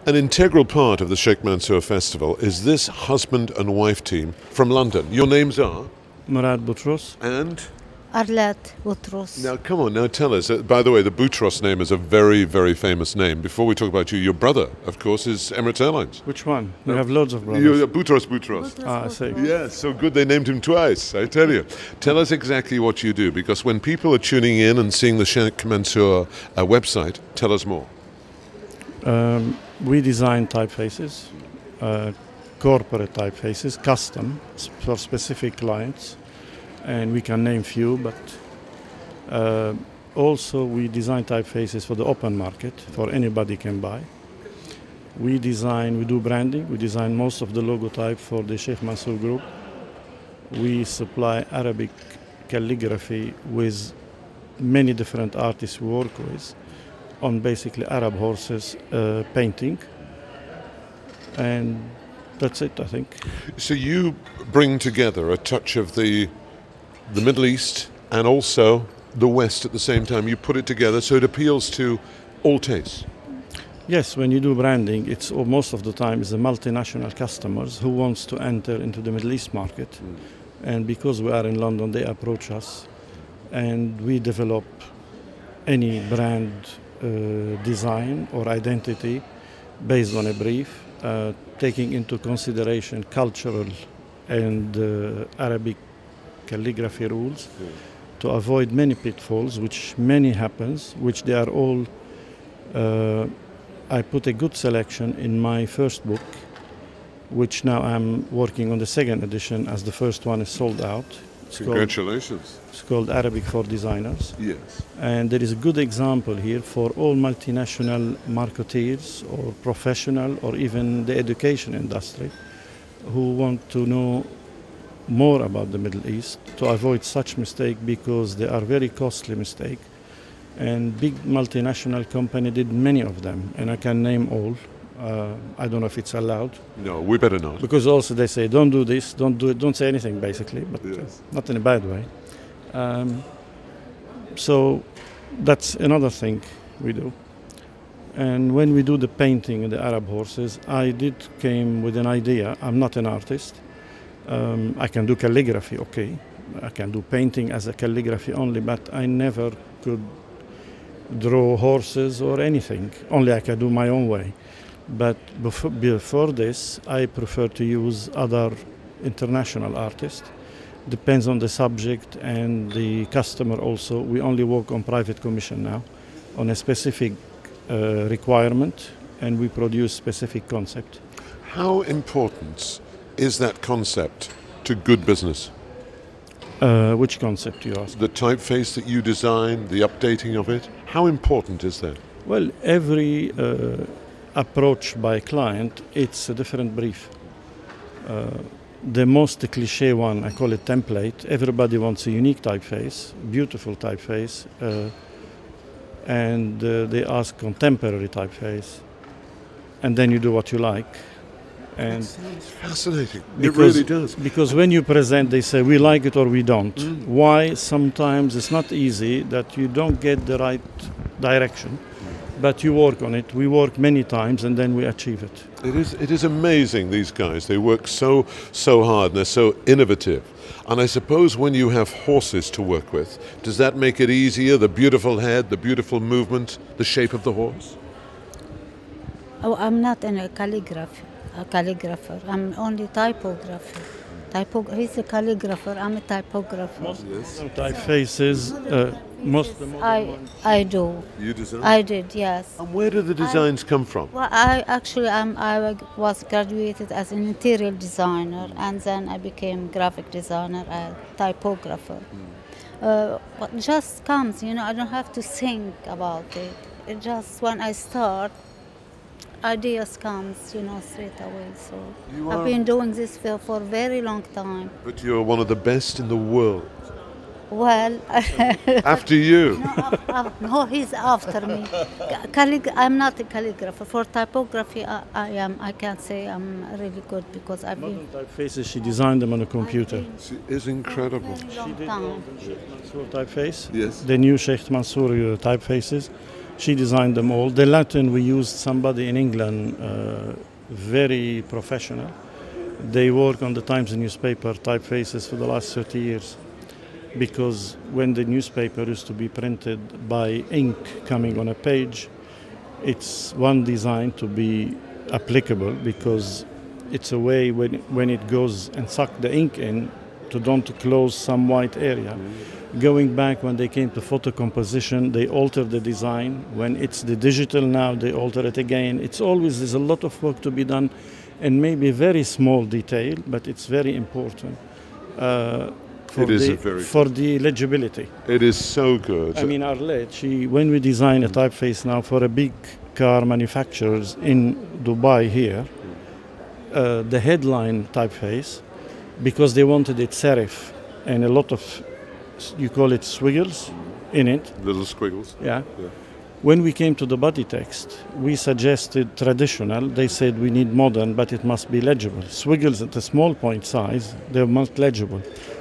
An integral part of the Sheikh Mansour Festival is this husband and wife team from London. Your names are? Mourad Boutros. And? Arlette Boutros. Now, come on, now tell us. By the way, the Boutros name is a very, very famous name. Before we talk about you, your brother, of course, is Emirates Airlines. Which one? We have loads of brothers. Boutros. I see. Yes, so good they named him twice, I tell you. Tell us exactly what you do, because when people are tuning in and seeing the Sheikh Mansour website, tell us more. We design typefaces, corporate typefaces, custom for specific clients, and we can name few, but also we design typefaces for the open market, for anybody can buy. We do branding, we design most of the logotype for the Sheikh Mansour Group. We supply Arabic calligraphy with many different artists we work with on basically Arab horses painting, and that's it, I think. So you bring together a touch of the Middle East and also the West at the same time. You put it together so it appeals to all tastes. Yes, when you do branding, it's most of the time is the multinational customers who wants to enter into the Middle East market, and because we are in London, they approach us, and we develop any brand design or identity based on a brief, taking into consideration cultural and Arabic calligraphy rules to avoid many pitfalls, which many happens, which they are all, I put a good selection in my first book, which now I'm working on the second edition as the first one is sold out. Congratulations. It's called Arabic for Designers. Yes. And there is a good example here for all multinational marketeers or professional or even the education industry who want to know more about the Middle East to avoid such mistake, because they are very costly mistake. And big multinational company did many of them, and I can name all. I don't know if it's allowed. No, we better not. Because also they say, don't do this, don't do it, don't say anything basically, but yes. Not in a bad way. So that's another thing we do. And when we do the painting in the Arab horses, I came with an idea. I'm not an artist. I can do calligraphy, okay. I can do painting as a calligraphy only, but I never could draw horses or anything. Only I can do my own way. But before this, I prefer to use other international artists. Depends on the subject and the customer also. We only work on private commission now, on a specific requirement, and we produce specific concept. How important is that concept to good business? Which concept you ask? The typeface that you design, the updating of it. How important is that? Well, every approach by client, it's a different brief. The most cliche one, I call it template. Everybody wants a unique typeface, beautiful typeface, and they ask contemporary typeface, and then you do what you like. And that sounds fascinating. It really does. Because when you present, they say we like it or we don't. Why? Sometimes it's not easy that you don't get the right direction. But you work on it. We work many times, and then we achieve it. It is amazing, these guys. They work so hard, and they're so innovative. And I suppose when you have horses to work with, does that make it easier? The beautiful head, the beautiful movement, the shape of the horse? Oh, I'm not a calligrapher. I'm only typographer. He's a calligrapher. I'm a typographer. Most typefaces, most of the modern ones. I do. You design? I did, yes. And where do the designs come from? Well, I was graduated as an interior designer, and then I became graphic designer and typographer. What just comes, I don't have to think about it. It just, when I start, ideas comes, straight away. So I've been doing this for a very long time. But you're one of the best in the world. Well, after you. No, he's after me. I'm not a calligrapher. For typography, I am. I can't say I'm really good because I've been. Modern typefaces, she designed them on a computer. She is incredible. She did the Sheikh Mansour typeface. Yes. The new Sheikh Mansour typefaces. She designed them all. The Latin, we used somebody in England, very professional. They work on the Times newspaper typefaces for the last 30 years. Because when the newspaper used to be printed by ink coming on a page, it's one design to be applicable because it's a way when it goes and suck the ink in to don't close some white area. Going back when they came to photo composition, they altered the design. When it's the digital now, they alter it again. It's always, there's a lot of work to be done and maybe very small detail, but it's very important for the legibility. It is so good. I mean, Arlette, when we design a typeface now for a big car manufacturers in Dubai here, the headline typeface, because they wanted it serif and a lot of, you call it squiggles in it. Little squiggles. Yeah. When we came to the body text, we suggested traditional. They said we need modern, but it must be legible. Squiggles at a small point size, they're not legible.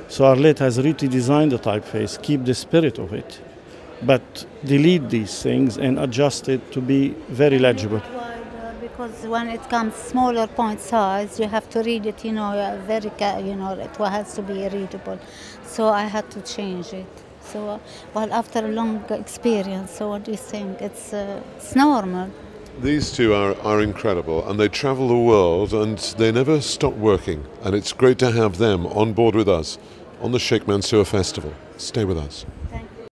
So Arlette has really designed the typeface, keep the spirit of it, but delete these things and adjust it to be very legible. Because when it comes smaller point size, you have to read it, it has to be readable. So I had to change it. So, well, after a long experience, so what do you think? It's normal. These two are incredible, and they travel the world, and they never stop working. And it's great to have them on board with us on the Sheikh Mansour Festival. Stay with us.